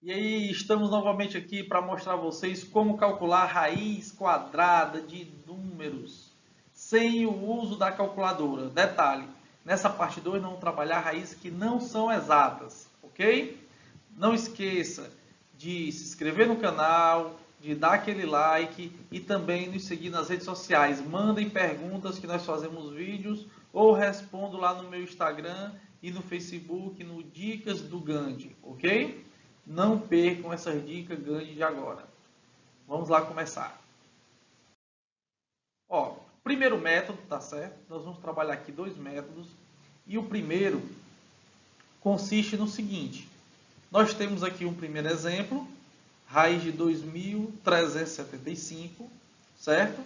E aí, estamos novamente aqui para mostrar a vocês como calcular a raiz quadrada de números sem o uso da calculadora. Detalhe, nessa parte 2 nós vamos trabalhar raízes que não são exatas, ok? Não esqueça de se inscrever no canal, de dar aquele like e também nos seguir nas redes sociais. Mandem perguntas que nós fazemos vídeos ou respondo lá no meu Instagram e no Facebook, no Dicas do Gandhi, ok? Não percam essas dicas Gandhi de agora. Vamos lá começar. Ó, primeiro método, tá certo? Nós vamos trabalhar aqui dois métodos. E o primeiro consiste no seguinte. Nós temos aqui um primeiro exemplo, raiz de 2.375, certo?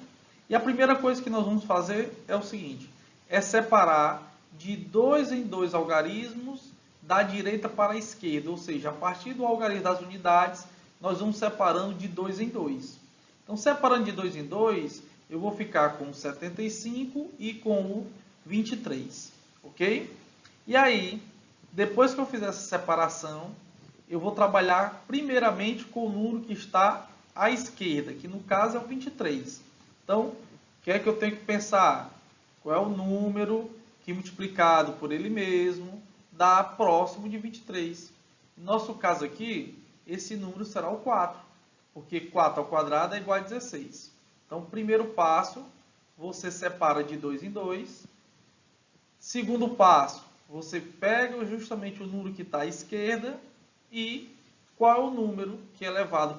E a primeira coisa que nós vamos fazer é o seguinte, é separar de 2 em 2 algarismos da direita para a esquerda, ou seja, a partir do algarismo das unidades, nós vamos separando de 2 em 2. Então, separando de 2 em 2, eu vou ficar com o 75 e com o 23, ok? E aí, depois que eu fizer essa separação, eu vou trabalhar primeiramente com o número que está à esquerda, que no caso é o 23. Então, o que é que eu tenho que pensar? Qual é o número que multiplicado por ele mesmo dá próximo de 23? No nosso caso aqui, esse número será o 4, porque 4 ao quadrado é igual a 16. Então, primeiro passo, você separa de 2 em 2. Segundo passo, você pega justamente o número que está à esquerda e qual é o número que é levado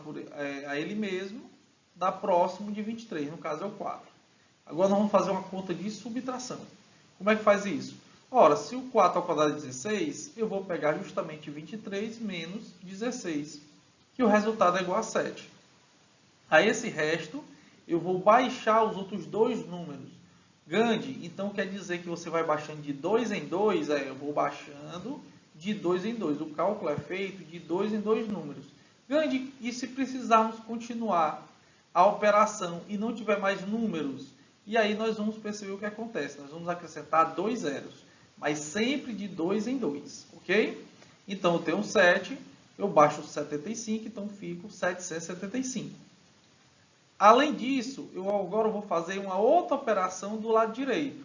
a ele mesmo, dá próximo de 23, no caso é o 4. Agora nós vamos fazer uma conta de subtração. Como é que faz isso? Ora, se o 4 ao quadrado é 16, eu vou pegar justamente 23 menos 16, que o resultado é igual a 7. A esse resto, eu vou baixar os outros dois números. Gandhi, então quer dizer que você vai baixando de 2 em 2? Eu vou baixando de 2 em 2. O cálculo é feito de 2 em 2 números. Gandhi, e se precisarmos continuar a operação e não tiver mais números? E aí nós vamos perceber o que acontece. Nós vamos acrescentar 2 zeros, mas sempre de 2 em 2, ok? Então eu tenho 7, eu baixo 75, então fico 775. Além disso, eu agora vou fazer uma outra operação do lado direito.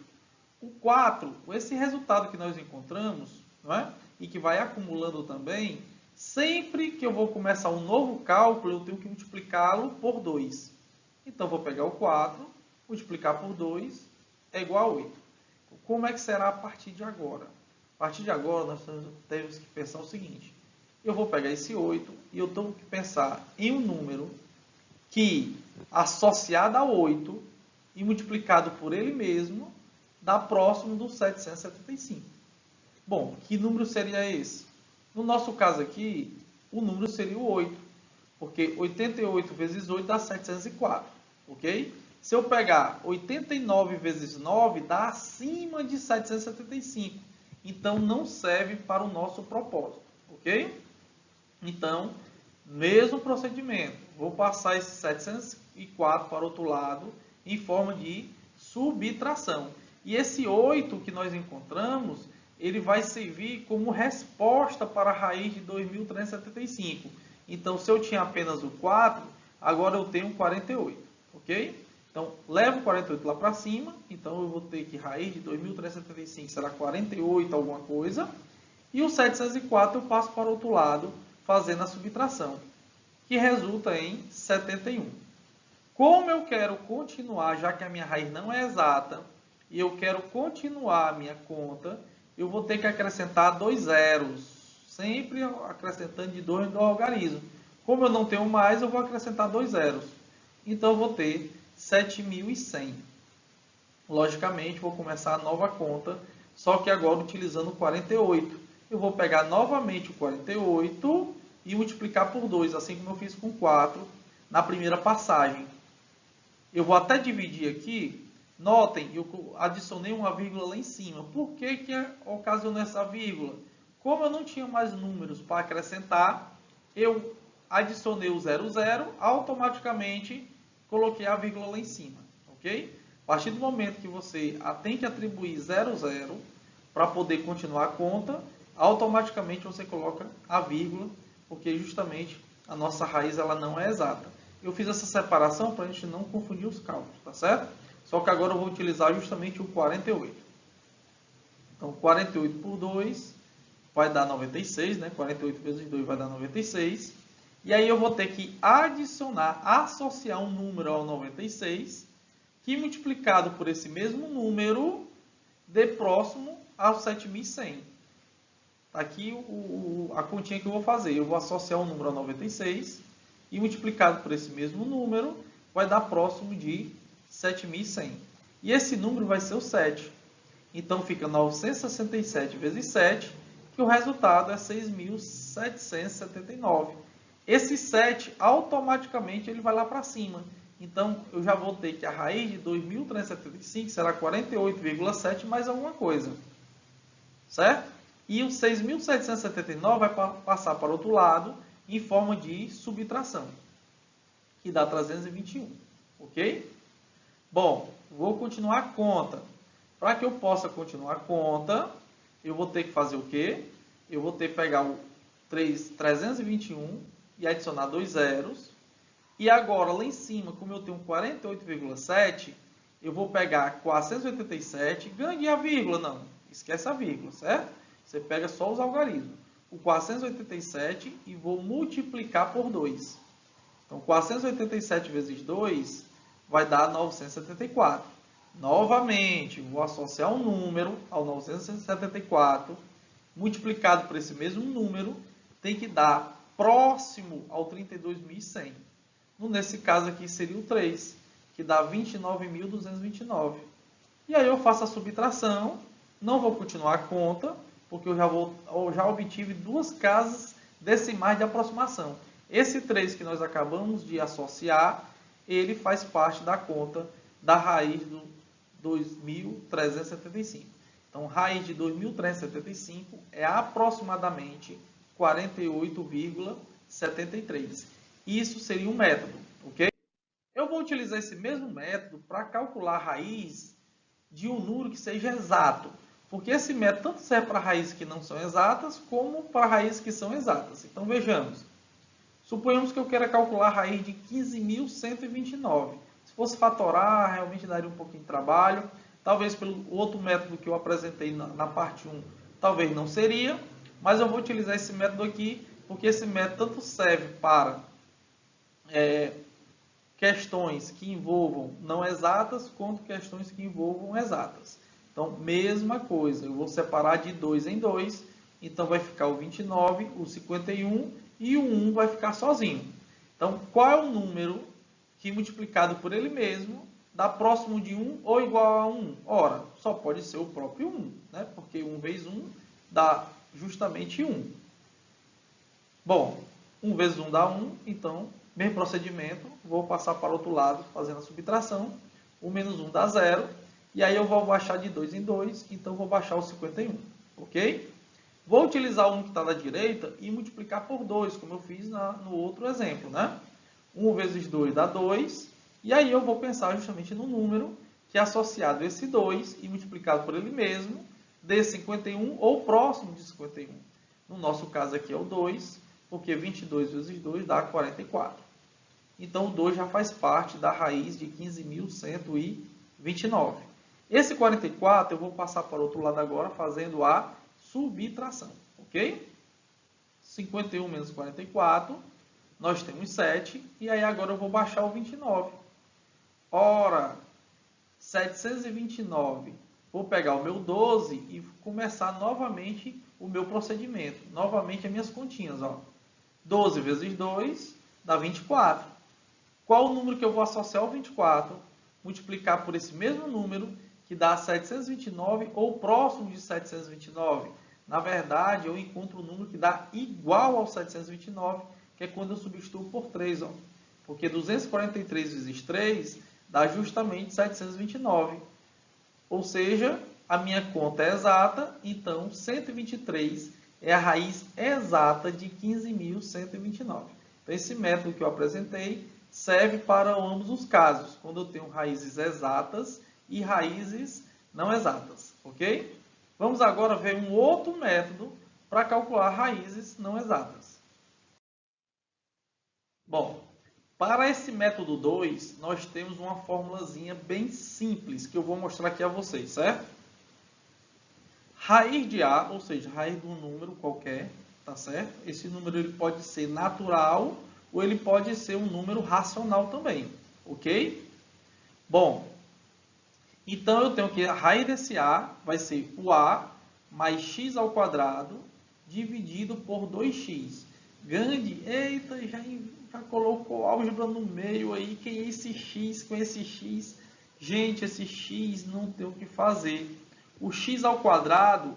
O 4, esse resultado que nós encontramos, não é? E que vai acumulando também, sempre que eu vou começar um novo cálculo, eu tenho que multiplicá-lo por 2. Então, vou pegar o 4, multiplicar por 2, é igual a 8. Como é que será a partir de agora? A partir de agora, nós temos que pensar o seguinte. Eu vou pegar esse 8 e eu tenho que pensar em um número que, associado a 8 e multiplicado por ele mesmo, dá próximo do 775. Bom, que número seria esse? No nosso caso aqui, o número seria o 8, porque 88 vezes 8 dá 704, ok? Se eu pegar 89 vezes 9, dá acima de 775. Então, não serve para o nosso propósito, ok? Então, mesmo procedimento, vou passar esse 704 para o outro lado em forma de subtração. E esse 8 que nós encontramos, ele vai servir como resposta para a raiz de 2.375. Então, se eu tinha apenas o 4, agora eu tenho 48, ok? Então, levo 48 lá para cima, então eu vou ter que raiz de 2.375 será 48 alguma coisa, e o 704 eu passo para o outro lado, fazendo a subtração, que resulta em 71. Como eu quero continuar, já que a minha raiz não é exata, e eu quero continuar a minha conta, eu vou ter que acrescentar 2 zeros, sempre acrescentando de 2 no algarismo. Como eu não tenho mais, eu vou acrescentar 2 zeros. Então, eu vou ter 7.100. Logicamente, vou começar a nova conta, só que agora utilizando 48. Eu vou pegar novamente o 48 e multiplicar por 2, assim como eu fiz com 4 na primeira passagem. Eu vou até dividir aqui. Notem, eu adicionei uma vírgula lá em cima. Por que que ocasionou essa vírgula? Como eu não tinha mais números para acrescentar, eu adicionei o 00, automaticamente coloquei a vírgula lá em cima, ok? A partir do momento que você tem que atribuir 00 para poder continuar a conta, automaticamente você coloca a vírgula, porque justamente a nossa raiz ela não é exata. Eu fiz essa separação para a gente não confundir os cálculos, tá certo? Só que agora eu vou utilizar justamente o 48. Então, 48 por 2 vai dar 96, né? 48 vezes 2 vai dar 96. E aí eu vou ter que adicionar, associar um número ao 96, que multiplicado por esse mesmo número, dê próximo ao 7100. Tá aqui a continha que eu vou fazer. Eu vou associar um número ao 96 e multiplicado por esse mesmo número vai dar próximo de 7100. E esse número vai ser o 7. Então fica 967 vezes 7, que o resultado é 6.779. Esse 7 automaticamente ele vai lá para cima. Então eu já vou ter que a raiz de 2.375 será 48,7 mais alguma coisa. Certo? E o 6.779 vai passar para o outro lado em forma de subtração, que dá 321. Ok? Bom, vou continuar a conta. Para que eu possa continuar a conta, eu vou ter que fazer o quê? Eu vou ter que pegar o 321 e adicionar 2 zeros. E agora, lá em cima, como eu tenho 48,7, eu vou pegar 487, ganhei a vírgula, não, esquece a vírgula, certo? Você pega só os algarismos. O 487 e vou multiplicar por 2. Então, 487 vezes 2 vai dar 974. Novamente, vou associar um número ao 974, multiplicado por esse mesmo número, tem que dar próximo ao 32.100. Nesse caso aqui seria o 3, que dá 29.229. E aí eu faço a subtração, não vou continuar a conta, porque eu já obtive duas casas decimais de aproximação. Esse 3 que nós acabamos de associar, ele faz parte da conta da raiz do 2.375. Então, raiz de 2.375 é aproximadamente 48,73. Isso seria um método, ok? Eu vou utilizar esse mesmo método para calcular a raiz de um número que seja exato. Porque esse método tanto serve para raízes que não são exatas, como para raízes que são exatas. Então, vejamos. Suponhamos que eu queira calcular a raiz de 15.129. Se fosse fatorar, realmente daria um pouquinho de trabalho. Talvez pelo outro método que eu apresentei na parte 1, talvez não seria. Mas eu vou utilizar esse método aqui, porque esse método tanto serve para questões que envolvam não exatas, quanto questões que envolvam exatas. Então, mesma coisa. Eu vou separar de 2 em 2. Então, vai ficar o 29, o 51 e o 1 vai ficar sozinho. Então, qual é o número que multiplicado por ele mesmo dá próximo de 1 ou igual a 1? Ora, só pode ser o próprio 1, né? Porque 1 vezes 1 dá justamente 1. Bom, 1 vezes 1 dá 1, então, mesmo procedimento, vou passar para o outro lado fazendo a subtração. 1 menos 1 dá 0, e aí eu vou baixar de 2 em 2, então vou baixar o 51, ok? Vou utilizar o 1 que está da direita e multiplicar por 2, como eu fiz no outro exemplo, né? 1 vezes 2 dá 2, e aí eu vou pensar justamente no número que é associado a esse 2 e multiplicado por ele mesmo, dê 51 ou próximo de 51. No nosso caso aqui é o 2, porque 22 vezes 2 dá 44. Então, o 2 já faz parte da raiz de 15.129. Esse 44 eu vou passar para o outro lado agora, fazendo a subtração, ok? 51 menos 44, nós temos 7, e aí agora eu vou baixar o 29. Ora, 729, vou pegar o meu 12 e começar novamente o meu procedimento. Novamente as minhas continhas, ó. 12 vezes 2 dá 24. Qual o número que eu vou associar ao 24? Multiplicar por esse mesmo número, que dá 729 ou próximo de 729. Na verdade, eu encontro um número que dá igual ao 729, que é quando eu substituo por 3. Ó. Porque 243 vezes 3 dá justamente 729. Ou seja, a minha conta é exata, então 123 é a raiz exata de 15.129. Então, esse método que eu apresentei serve para ambos os casos, quando eu tenho raízes exatas e raízes não exatas, ok? Vamos agora ver um outro método para calcular raízes não exatas. Bom, para esse método 2, nós temos uma formulazinha bem simples que eu vou mostrar aqui a vocês, certo? Raiz de A, ou seja, raiz de um número qualquer, tá certo? Esse número ele pode ser natural ou ele pode ser um número racional também, ok? Bom, então eu tenho que a raiz desse A vai ser o A mais x ao quadrado dividido por 2x. Gandhi, eita, já colocou álgebra no meio aí, quem é esse x com esse x? Gente, esse x não tem o que fazer. O x ao quadrado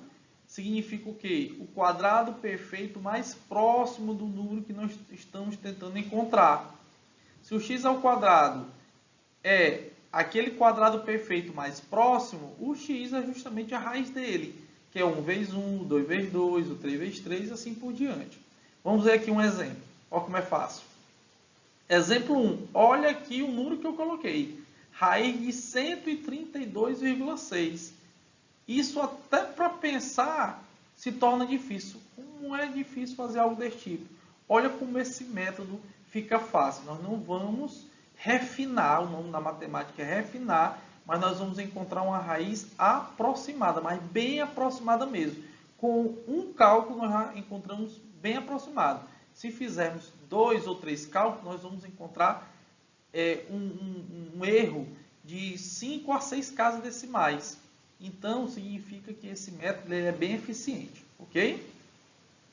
significa o quê? O quadrado perfeito mais próximo do número que nós estamos tentando encontrar. Se o x ao quadrado é aquele quadrado perfeito mais próximo, o x é justamente a raiz dele, que é 1 vezes 1, 2 vezes 2, o 3 vezes 3 e assim por diante. Vamos ver aqui um exemplo. Olha como é fácil. Exemplo 1. Olha aqui o número que eu coloquei. Raiz de 132,6. Isso até para pensar se torna difícil. Como é difícil fazer algo desse tipo? Olha como esse método fica fácil. Nós não vamos refinar, o nome da matemática é refinar, mas nós vamos encontrar uma raiz aproximada, mas bem aproximada mesmo. Com um cálculo nós já encontramos bem aproximado. Se fizermos 2 ou 3 cálculos, nós vamos encontrar um erro de 5 a 6 casas decimais. Então, significa que esse método é bem eficiente, ok?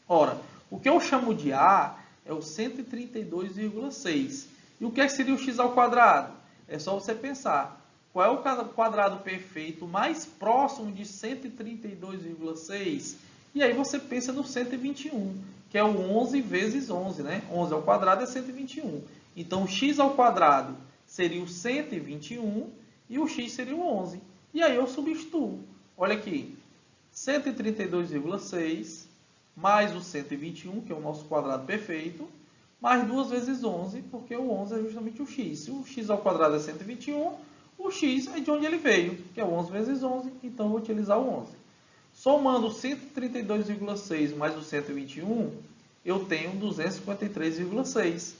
Ora, o que eu chamo de A é o 132,6. E o que seria o x ao quadrado? É só você pensar, qual é o quadrado perfeito mais próximo de 132,6? E aí você pensa no 121, que é o 11 vezes 11, né? 11 ao quadrado é 121. Então, o x ao quadrado seria o 121 e o x seria o 11. E aí eu substituo. Olha aqui, 132,6 mais o 121, que é o nosso quadrado perfeito, mais 2 vezes 11, porque o 11 é justamente o x. Se o x ao quadrado é 121, o x é de onde ele veio, que é 11 vezes 11, então eu vou utilizar o 11. Somando 132,6 mais o 121, eu tenho 253,6.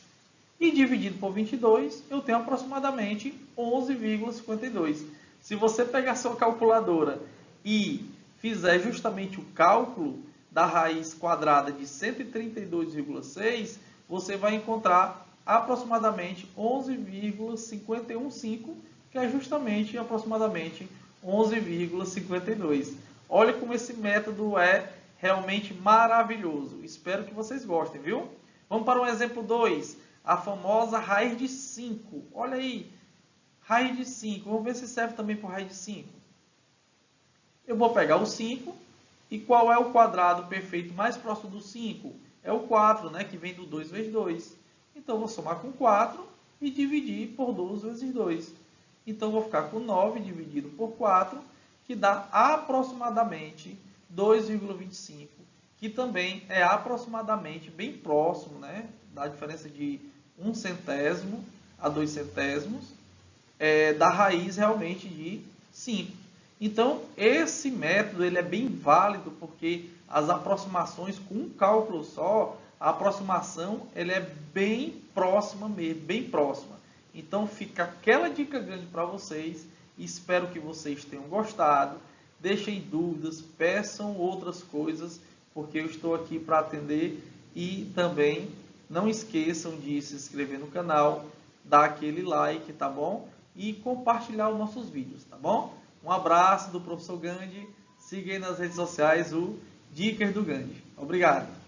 E dividido por 22, eu tenho aproximadamente 11,52. Se você pegar sua calculadora e fizer justamente o cálculo da raiz quadrada de 132,6, você vai encontrar aproximadamente 11,515, que é justamente aproximadamente 11,52. Olha como esse método é realmente maravilhoso. Espero que vocês gostem, viu? Vamos para o exemplo 2, a famosa raiz de 5. Olha aí, raiz de 5. Vamos ver se serve também para raiz de 5. Eu vou pegar o 5. E qual é o quadrado perfeito mais próximo do 5? É o 4, né? Que vem do 2 vezes 2. Então, eu vou somar com 4 e dividir por 2 vezes 2. Então, eu vou ficar com 9 dividido por 4, que dá aproximadamente 2,25, que também é aproximadamente bem próximo, né? Da diferença de 1 centésimo a 2 centésimos, da raiz realmente de 5. Então, esse método ele é bem válido porque as aproximações com um cálculo só, a aproximação ela é bem próxima mesmo, bem próxima. Então, fica aquela dica grande para vocês. Espero que vocês tenham gostado. Deixem dúvidas, peçam outras coisas, porque eu estou aqui para atender. E também não esqueçam de se inscrever no canal, dar aquele like, tá bom? E compartilhar os nossos vídeos, tá bom? Um abraço do professor Gandhi. Siga aí nas redes sociais o Dicas do Gandhi. Obrigado.